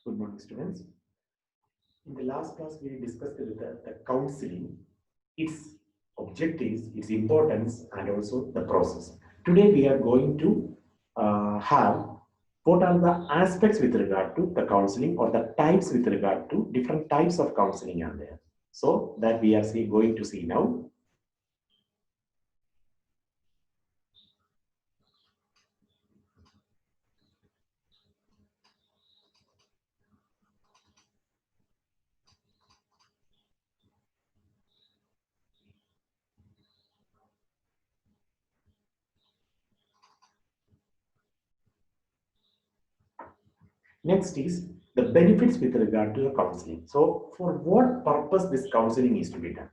Good morning, students. In the last class, we discussed the counseling, its objectives, its importance, and also the process. Today, we are going to have what are the aspects with regard to the counseling or the types with regard to different types of counseling are there. So that we are going to see now. Next is the benefits with regard to the counseling. So for what purpose this counseling is to be done?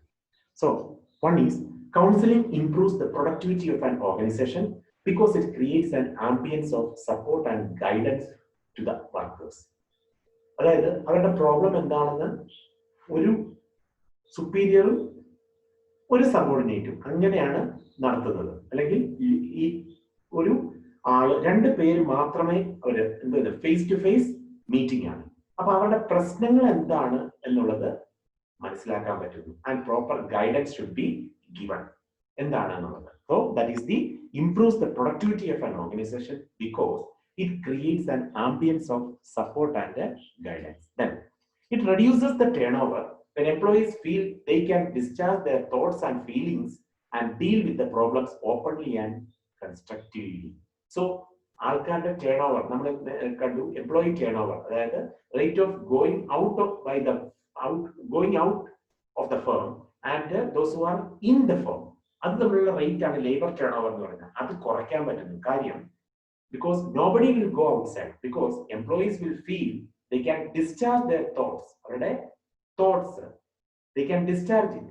So one is counseling improves the productivity of an organization because it creates an ambience of support and guidance to the workers. അതായത് അവരുടെ problem എന്താണെന്ന് ഒരു സുപ്പീരിയറും ഒരു സബോർഡിനേറ്റും അങ്ങനെയാണ് നടത്തുന്നത്. അല്ലെങ്കിൽ ഈ ഒരു ആള് രണ്ട് പേര് മാത്രമേ അവര് എന്ത് ഫേസ് ടു ഫേസ് മീറ്റിംഗ് ആണ്. അപ്പൊ അവരുടെ പ്രശ്നങ്ങൾ എന്താണ് എന്നുള്ളത് മനസ്സിലാക്കാൻ പറ്റുന്നു. And proper guidance should be given എന്താണ് എന്നുള്ളത്. So that is the improves the productivity of an organization because it creates an ambience of support and guidance. Then it reduces the turnover when employees feel they can discharge their thoughts and feelings and deal with the problems openly and constructively. So ആൾക്കാരുടെ turn over നമ്മൾ കണ്ടു, employee turn over, അതായത് rate of going out of by the going out of the firm and those who are in the firm, അത് തമ്മിലുള്ള rate ആണ് labour turn over എന്ന് പറയുന്നത്. അത് കുറയ്ക്കാൻ പറ്റുന്നു. കാര്യം because nobody will go outside, because employees will feel they can discharge their thoughts, അവരുടെ thoughts they can discharge it,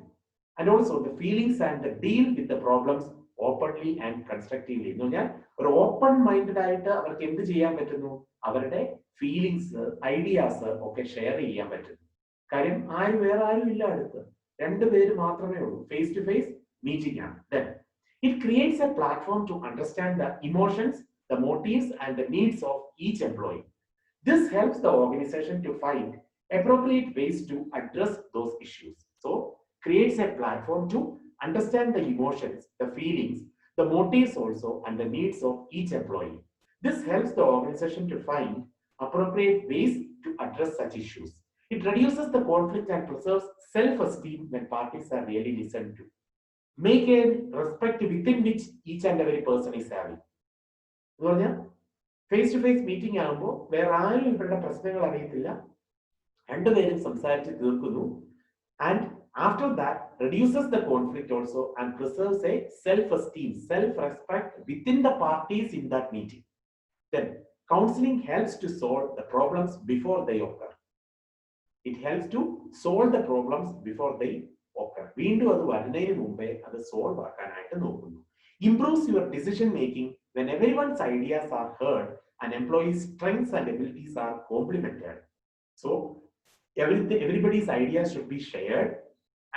and also the feelings and the deal with the problems openly and constructively. എന്ന് പറഞ്ഞാൽ ഒരു open minded ആയിട്ട് അവർക്ക് എന്ത് ചെയ്യാൻ പറ്റുന്നു, അവരുടെ ഫീലിങ്സ് ഐഡിയാസ് ഒക്കെ ഷെയർ ചെയ്യാൻ പറ്റുന്നു. കാര്യം വേറെ ആരും ഇല്ല, അടുത്ത് രണ്ടുപേര് മാത്രമേ ഉള്ളൂ, ഫേസ് ടു ഫേസ് മീറ്റിംഗ് ആണ്. Then it creates a platform to understand the emotions, the motives and the needs of each employee. This helps the organization to find appropriate ways to address those issues. So creates a platform to understand the emotions, the feelings, the motives also and the needs of each employee. This helps the organization to find appropriate ways to address such issues. It reduces the conflict and preserves self-esteem when parties are really listened to. Make a respect within which each and every person is having. എന്ന് പറഞ്ഞാൽ face to face meeting ആകുമ്പോൾ വേറെ ആരും ഇവരുടെ പ്രശ്നങ്ങൾ അറിയത്തില്ല, രണ്ടുപേരും സംസാരിച്ച് തീർക്കുന്നു. And after that reduces the conflict also and preserves a self-esteem, self-respect within the parties in that meeting. Then counseling helps to solve the problems before they occur. It helps to solve the problems before they occur. വീണ്ടും അത് വരുന്നതിന് മുമ്പേ അത് solve ആക്കാനായിട്ട് നോക്കുന്നു. Improves your decision making when everyone's ideas are heard and employees' strengths and abilities are complemented. So everybody's ideas should be shared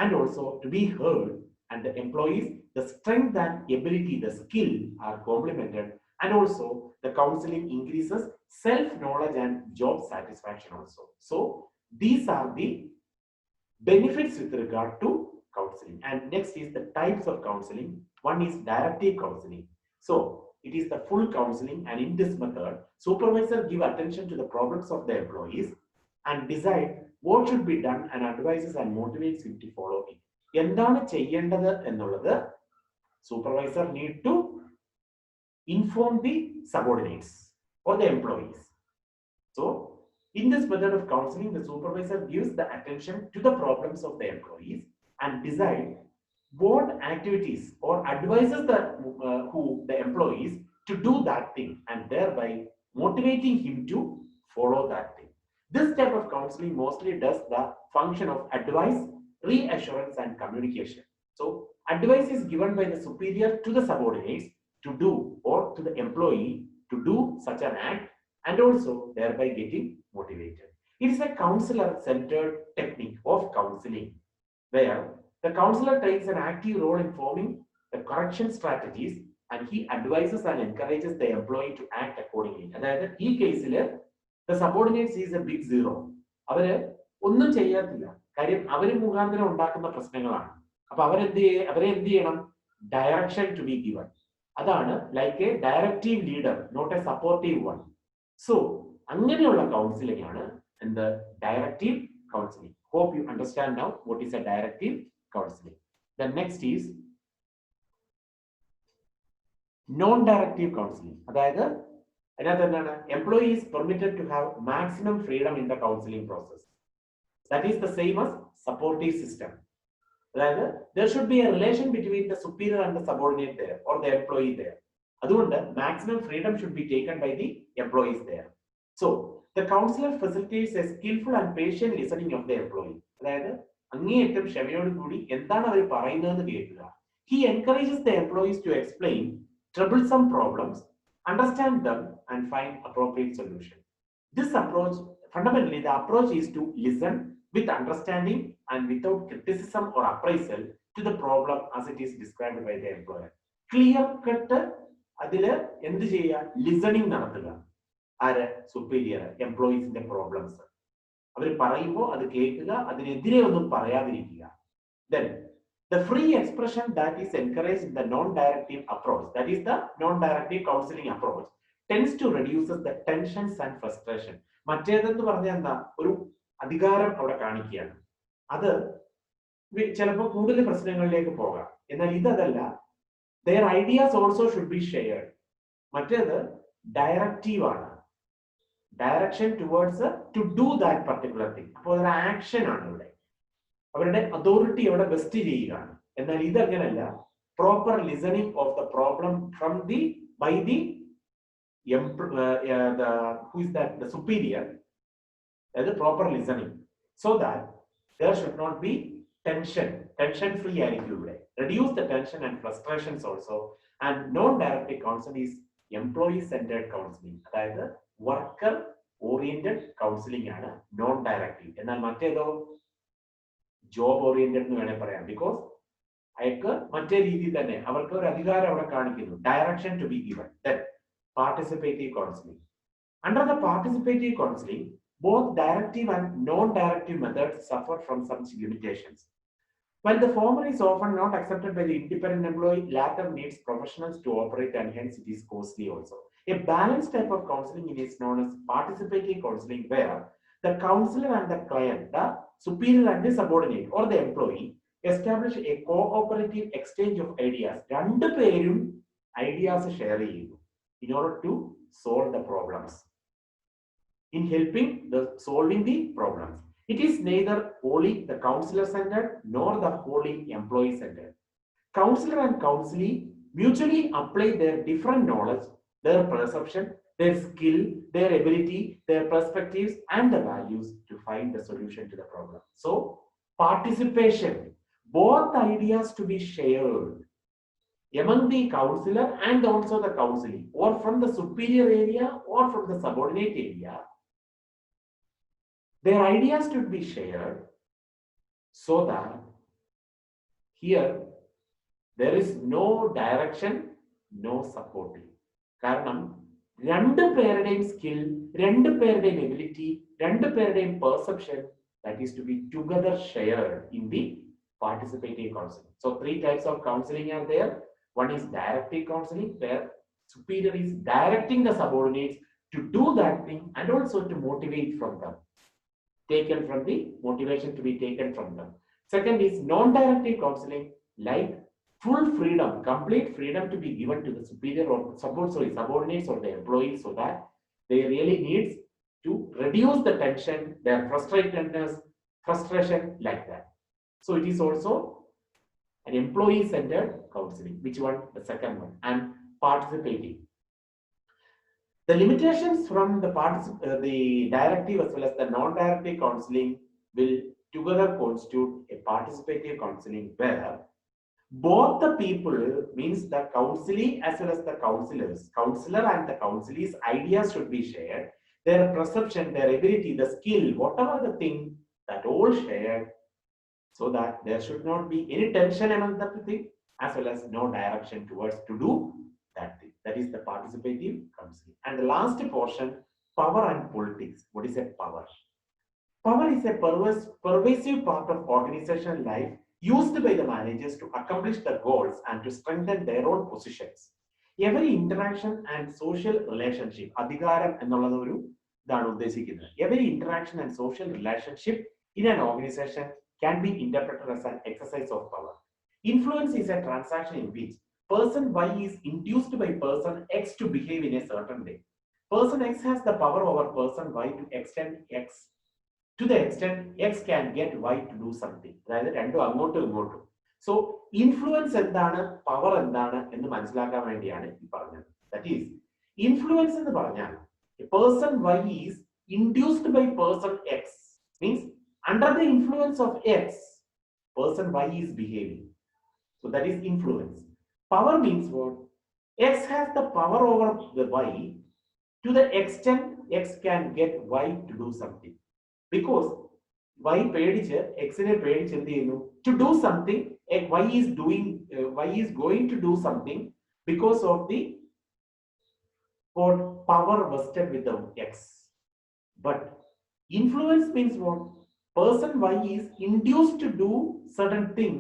and also to be heard, and the employees, the strength and ability, the skill are complemented, and also the counseling increases self-knowledge and job satisfaction also. So these are the benefits with regard to counseling. And next is the types of counseling. One is directive counseling. So it is the full counseling, and in this method supervisor give attention to the problems of the employees and decide what should be done and advises and motivates him to follow it. എന്താണ് ചെയ്യേണ്ടത് എന്നുള്ളത് supervisor need to inform the subordinates or the employees. So in this method of counseling, the supervisor gives the attention to the problems of the employees and decide what activities or advises the employees to do that thing, and thereby motivating him to follow that thing. This type of counseling mostly does the function of advice, reassurance and communication. So advice is given by the superior to the subordinates to do, or to the employee to do such an act, and also thereby getting motivated. It is a counselor-centered technique of counseling where the counselor takes an active role in forming the correction strategies and he advises and encourages the employee to act accordingly. അതായത് ഈ കേസിൽ The subordinate sees a big zero. അവര് ഒന്നും ചെയ്യാത്തില്ല. കാര്യം അവര് മുഖാന്തരം ഉണ്ടാക്കുന്ന പ്രശ്നങ്ങളാണ്. അപ്പൊ അവരെ എന്ത് ചെയ്യണം? Direction to be given. അതാണ് like a directive leader, not a supportive one. So അങ്ങനെയുള്ള കൗൺസിലിംഗ് ആണ് എന്ത്? Directive counseling. Hope you understand now what is a directive counseling. The next is non-directive counseling. അതായത് അതിനകത്ത് എന്താണ്? Employee is permitted to have maximum freedom in the counseling process. That is the same as supportive system. അതായത് there should be a relation between the superior and the subordinate there, or the employee there. അതുകൊണ്ട് maximum freedom should be taken by the employees there. So the counselor facilitates a skillful and patient listening of the employee. അതായത് അങ്ങേയറ്റം ക്ഷമയോട് കൂടി എന്താണ് അവർ പറയുന്നതെന്ന് കേൾക്കുക. He encourages the employees to explain troublesome problems, understand them, and find appropriate solution. This approach, fundamentally, the approach is to listen with understanding and without criticism or appraisal to the problem as it is described by the employer. Clear cut അതില് എന്ത് ചെയ്യുക? Listening നടത്തുക. ആര്? Superior, എംപ്ലോയീസിന്റെ problems അവർ പറയുമ്പോൾ അത് കേൾക്കുക, അതിനെതിരെ ഒന്നും പറയാതിരിക്കുക. Then the free expression that is encouraged in the non-directive approach, that is the non-directive counseling approach, tends to reduce the tensions and frustration. മറ്റേതെന്ന് പറഞ്ഞാൽ എന്താ? ഒരു അധികാരം അവിടെ കാണിക്കുകയാണ്. അത് ചിലപ്പോൾ കൂടുതൽ പ്രശ്നങ്ങളിലേക്ക് പോകാം. എന്നാൽ ഇതല്ല, their ideas also should be shared. മറ്റേത് ഡയറക്റ്റീവ് ആണ്, direction towards to do that particular thing. അപ്പോൾ അതൊരു ആക്ഷൻ ആണ് ഇവിടെ, അവരുടെ അതോറിറ്റി അവിടെ വെസ്റ്റ് ചെയ്യുകയാണ്. എന്നാൽ ഇതങ്ങനല്ല, proper listening of the problem from the by the who is that? The superior. That is proper listening, so that there should not be tension free attitude. Reduce the tension and frustrations also. And non-directive counseling is employee centered counseling. That is worker oriented counseling ആണ് non-directive. എന്നാൽ മറ്റേതോ job oriented എന്ന് വേണേൽ പറയാം. Because അയാൾക്ക് മറ്റേ രീതിയിൽ തന്നെ അവർക്ക് ഒരു അധികാരം അവിടെ കാണിക്കുന്നു. Direction to be given. Then participative counselling. Under the participative counselling, both directive and non-directive methods suffer from some limitations. While the former is often not accepted by the independent employee, latter needs professionals to operate, and hence it is costly also. A balanced type of counseling is known as participative counseling, where the counselor and the client, the superior and the subordinate, or the employee, establish a cooperative exchange of ideas. രണ്ട് പേരും ideas share ചെയ്യുന്നു in order to solve the problems, in helping the solving the problems. It is neither wholly the counselor centered nor the wholly employee centered. Counselor and counselee mutually apply their different knowledge, their perception, their skill, their ability, their perspectives, and the values to find the solution to the problem. So participation, both ideas to be shared among the counselor and also the counselee, or from the superior area or from the subordinate area. Their ideas should be shared so that here there is no direction, no supporting. കാരണം രണ്ട് പേരുടെയും skill, രണ്ട് പേരുടെയും ability, രണ്ട് പേരുടെയും perception, that is to be together shared in the participative counseling. So three types of counseling are there. One is directive counseling, where superior is directing the subordinates to do that thing and also to motivate from them. Taken from the motivation to be taken from them. Second is non-directive counseling, like full freedom, complete freedom to be given to the superior or subordinates or the employees, so that they really needs to reduce the tension, their frustration, like that. So it is also an employee-centered counseling. Which one? The second one. And participating. The limitations from the directive as well as the non-directive counseling will together constitute a participative counseling, where both the people, means the counselee as well as the counselor and the counselee's ideas should be shared. Their perception, their ability, the skill, whatever the thing, that all shared, so that there should not be any tension among the thing, as well as no direction towards to do that thing. That is the participative counseling. And the last portion, Power and politics. What is a power? Power is a pervasive part of organizational life used by the managers to accomplish the goals and to strengthen their own positions. Every interaction and social relationship, അധികാരം എന്നുള്ളത് ഒരു ഇതാണ് ഉദ്ദേശിക്കുന്നത്. Every interaction and social relationship in an organization can be interpreted as an exercise of power. Influence is a transaction in which person Y is induced by person X to behave in a certain way. Person X has the power over person Y to extend X to the extent X can get Y to do something. അതായത് രണ്ടും അങ്ങോട്ടും ഇങ്ങോട്ടും. So influence എന്താണ് power എന്താണ് എന്ന് മനസ്സിലാക്കാൻ വേണ്ടിയാണ് ഈ പറഞ്ഞത്. That is, influence എന്ന് പറഞ്ഞാൽ a person Y is induced by person X, means under the influence of X, person Y is behaving. So that is influence. Power means what? X has the power over the Y to the extent X can get Y to do something. Because Y പേടിച്ച് Xനെ പേടിച്ച് എന്ത് ചെയ്യുന്നു? To do something, Y is going to do something because of the power vested with the X. But influence means what? Person Y is induced to do certain thing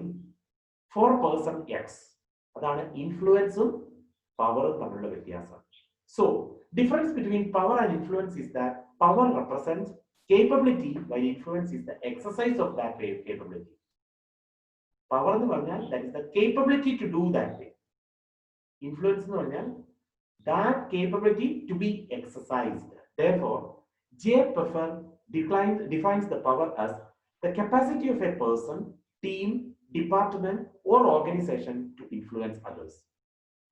for person X. അതാണ് ഇൻഫ്ലുവൻസും പവറും തമ്മിലുള്ള വ്യത്യാസം. So, difference between power and influence is that power represents capability, while influence is the exercise of that capability. Power എന്ന് പറഞ്ഞാൽ that is the capability to do that thing. Influence എന്ന് പറഞ്ഞാൽ that capability to be exercised. Therefore, J. Pfeffer defines the power as the capacity of a person, team, department, or organization to influence others.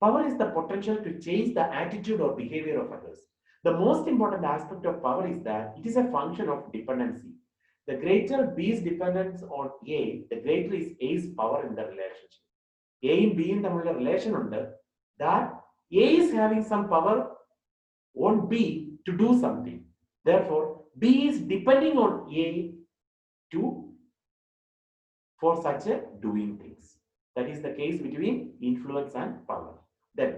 Power is the potential to change the attitude or behavior of others. The most important aspect of power is that it is a function of dependency. The greater B's dependence on A, the greater is A's power in the relationship. A and B in the relation under that A is having some power on B to do something. Therefore, B is depending on A for such a doing things. That is the case between influence and power. Then,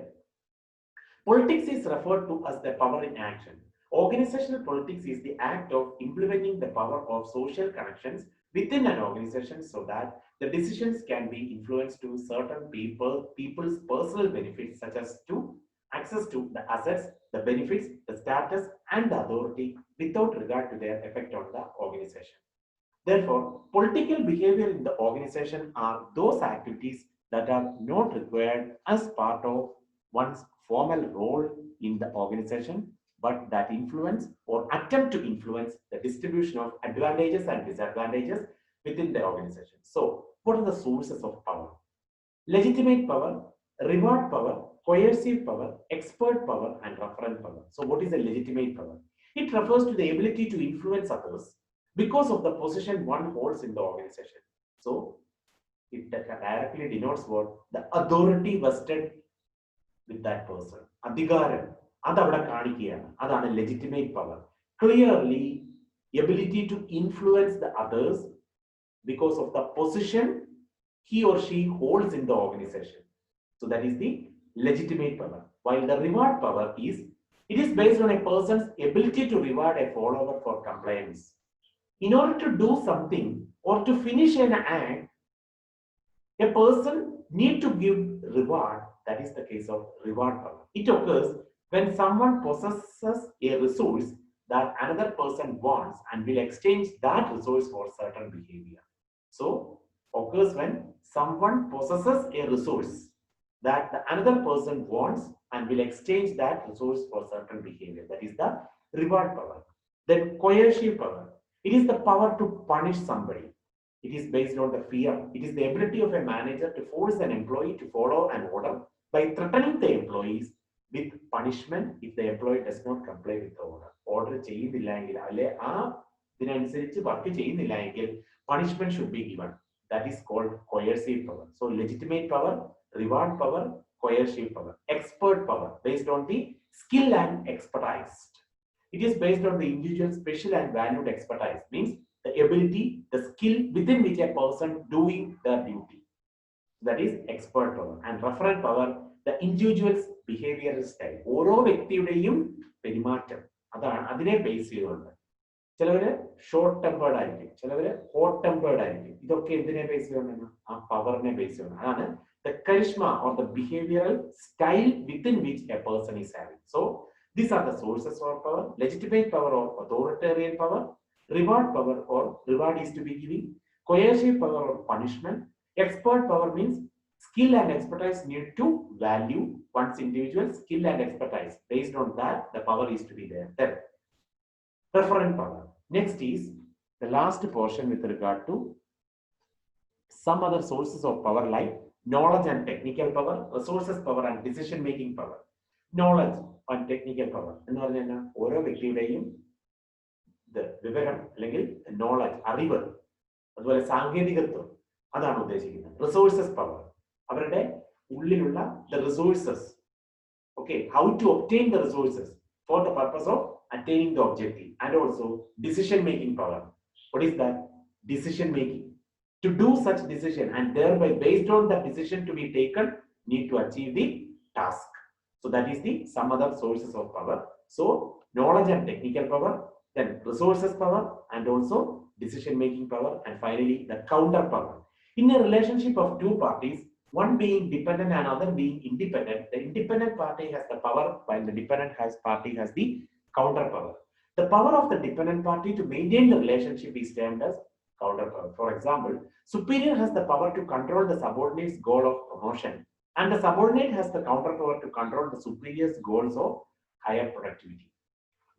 politics is referred to as the power in action. Organizational politics is the act of implementing the power of social connections within an organization so that the decisions can be influenced to certain people's personal benefits, such as to access to the assets, the benefits, the status, and the authority without regard to their effect on the organization. Therefore, political behavior in the organization are those activities that are not required as part of one's formal role in the organization, but that influence or attempt to influence the distribution of advantages and disadvantages within the organization. So, what are the sources of power? Legitimate power, reward power, coercive power, expert power, and referent power. So, what is a legitimate power? It refers to the ability to influence others because of the position one holds in the organization. So, it directly denotes what? The authority vested with that person. അധികാരം അതവിടെ കാണിക്കുകയാണ്. അതാണ് legitimate power. Clearly, ability to influence the others because of the position he or she holds in the organization. So that is the legitimate power. While the reward power is, it is based on a person's ability to reward a follower for compliance. In order to do something or to finish an act, a person needs to give reward. That is the case of reward power. It occurs when someone possesses a resource that another person wants and will exchange that resource for certain behavior. So, occurs when someone possesses a resource that the another person wants and will exchange that resource for certain behavior. That is the reward power. Then coercive power. It is the power to punish somebody. It is based on the fear. It is the ability of a manager to force an employee to follow an order by threatening the employees with punishment if the employee does not comply with the order. Order ചെയ്യുന്നില്ലെങ്കിൽ അല്ലെ ആ ഇതിനനുസരിച്ച് work ചെയ്യുന്നില്ലെങ്കിൽ punishment should be given. That is called coercive power. So legitimate power, reward power, coercive power. Expert power based on the skill and expertise. It is based on the individual special and valued expertise, means the ability, the skill within which a person doing their duty. That is expert power. And referent power, the individual's behavioral style. ഓരോ വ്യക്തിയുടെയും പെരുമാറ്റം അതാണ് അതിനെ base ചെയ്തുകൊണ്ട്. ചിലവര് short tempered ആയിരിക്കും, ചിലവര് hot tempered ആയിരിക്കും. ഇതൊക്കെ എന്തിനെ ബേസ് ചെയ്തുകൊണ്ടാണ്? ആ പവറിനെ ബേസ് ചെയ്തുകൊണ്ട്. അതാണ് the charisma or the behavioral style within which a person is having. So these are the sources of power: legitimate power or authoritarian power, reward power or reward is to be giving, coercive power or punishment. Expert power means skill and expertise need to value one's individual skill and expertise. Based on that, the power is to be there. Then referent power. Next is the last portion with regard to some other sources of power like knowledge and technical power, resources power and decision making power. Knowledge and technical power എന്ന് പറഞ്ഞാൽ ഓരോ വ്യക്തിയുടെയും വിവരം അല്ലെങ്കിൽ knowledge, അറിവ്, അതുപോലെ സാങ്കേതികത്വം, അതാണ് ഉദ്ദേശിക്കുന്നത്. റിസോഴ്സസ് പവർ, അവരുടെ ഉള്ളിലുള്ള the resources, okay, how to obtain the resources for the purpose of attaining the objective. And also decision making power. What is that? Decision making. To do such decision and thereby based on the decision to be taken need to achieve the task. So that is the some other sources of power. So knowledge and technical power, then resources power, and also decision making power, and finally the counter power. In a relationship of two parties, one being dependent and other being independent, the independent party has the power while the dependent party has the counter power. The power of the dependent party to maintain the relationship is termed as counter power. For example, superior has the power to control the subordinate's goal of promotion, and the subordinate has the counter power to control the superior's goals of higher productivity.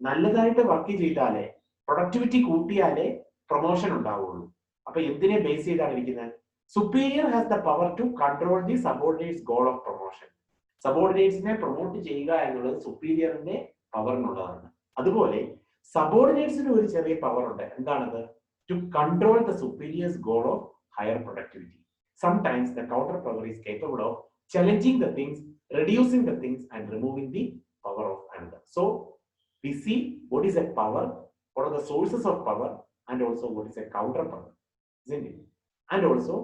നല്ലതായിട്ട് work ചെയ്താലേ, productivity കൂട്ടിയാലേ promotion ഉണ്ടാവുള്ളൂ. അപ്പൊ എന്തിനെ base ചെയ്താണ് ഇരിക്കുന്നത്? Superior has the power to control the subordinates goal of promotion. സബോർഡിനേറ്റ്സിനെ promote ചെയ്യുക എന്നുള്ളത് സുപ്പീരിയറിന്റെ പവറിനുള്ളതാണ്. അതുപോലെ സബോർഡിനേറ്റ്സിന് ഒരു ചെറിയ പവർ ഉണ്ട്. എന്താണത്? To control the superior's goal of higher productivity. Sometimes the counter power is capable of challenging the things, reducing the things, and removing the power of another. So we see what is a power, what are the sources of power, and also what is a counter power, isn't it? And also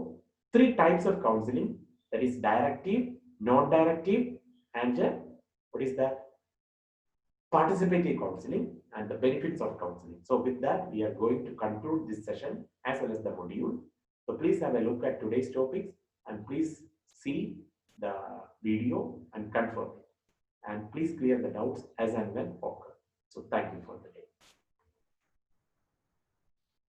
three types of counseling, that is directive, non-directive, and what is that? Participative counseling, and the benefits of counseling. So with that, we are going to conclude this session as well as the module. So please have a look at today's topics and please see the video and confirm. And please clear the doubts as and when occur. So thank you for the day.